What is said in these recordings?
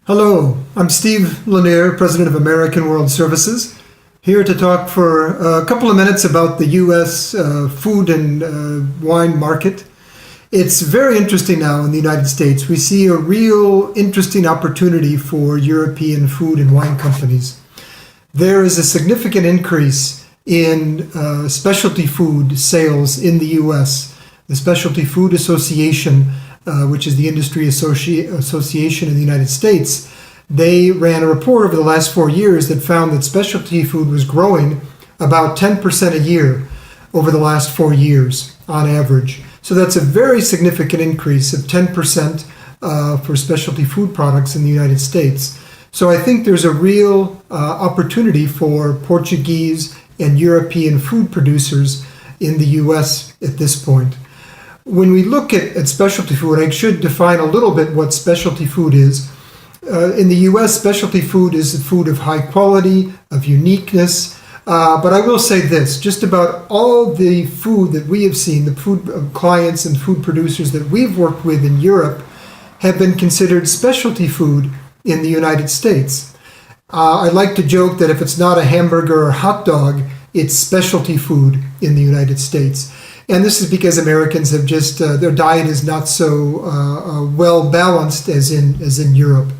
Hello, I'm Steve Lanier, President of American World Services, here to talk for a couple of minutes about the U.S. Food and wine market. It's very interesting now in the United States. We see a real interesting opportunity for European food and wine companies. There is a significant increase in specialty food sales in the U.S. The Specialty Food Association, which is the industry association in the United States, they ran a report over the last 4 years that found that specialty food was growing about 10% a year over the last 4 years on average. So that's a very significant increase of 10% for specialty food products in the United States. So I think there's a real opportunity for Portuguese and European food producers in the U.S. at this point. When we look at specialty food, I should define a little bit what specialty food is. In the U.S., specialty food is food of high quality, of uniqueness. But I will say this, just about all the food that we have seen, the food clients and food producers that we've worked with in Europe have been considered specialty food in the United States. I like to joke that if it's not a hamburger or hot dog, it's specialty food in the United States. And this is because Americans have just, their diet is not so well balanced as in Europe.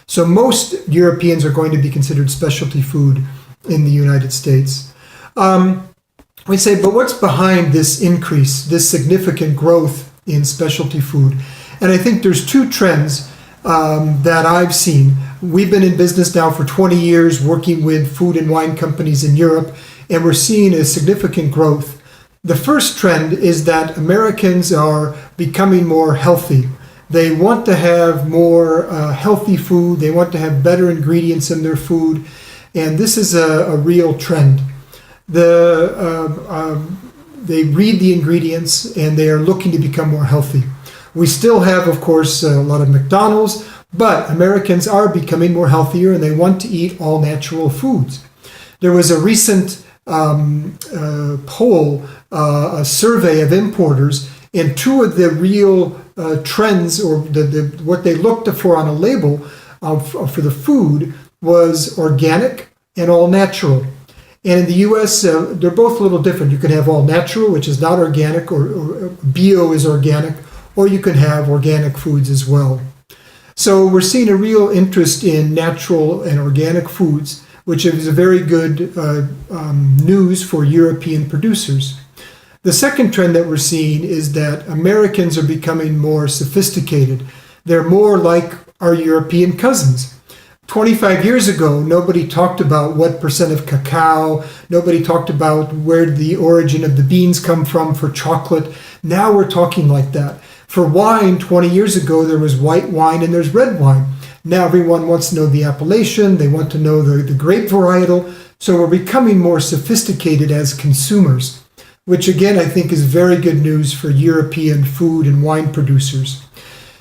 So most Europeans are going to be considered specialty food in the United States. We say, but what's behind this increase, this significant growth in specialty food? And I think there's two trends that I've seen. We've been in business now for 20 years working with food and wine companies in Europe, and we're seeing a significant growth. The first trend is that Americans are becoming more healthy. They want to have more healthy food. They want to have better ingredients in their food. And this is a real trend. They read the ingredients and they are looking to become more healthy. We still have, of course, a lot of McDonald's, but Americans are becoming more healthier and they want to eat all natural foods. There was a recent poll, a survey of importers, and two of the real trends, or what they looked for on a label for the food, was organic and all natural. And in the U.S., they're both a little different. You can have all natural, which is not organic, or bio is organic, or you can have organic foods as well. So we're seeing a real interest in natural and organic foods, which is a very good news for European producers. The second trend that we're seeing is that Americans are becoming more sophisticated. They're more like our European cousins. 25 years ago, nobody talked about what percent of cacao, nobody talked about where the origin of the beans come from for chocolate. Now we're talking like that. For wine, 20 years ago, there was white wine and there's red wine. Now everyone wants to know the appellation, they want to know the grape varietal, so we're becoming more sophisticated as consumers, which again I think is very good news for European food and wine producers.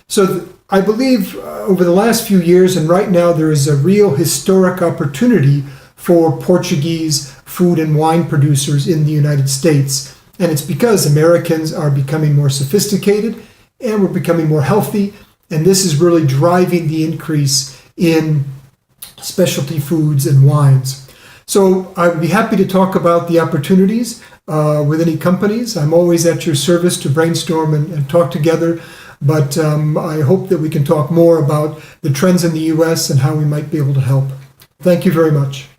So I believe over the last few years and right now there is a real historic opportunity for Portuguese food and wine producers in the United States. And it's because Americans are becoming more sophisticated and we're becoming more healthy. And this is really driving the increase in specialty foods and wines. So I'd be happy to talk about the opportunities with any companies. I'm always at your service to brainstorm and talk together. But I hope that we can talk more about the trends in the U.S. and how we might be able to help. Thank you very much.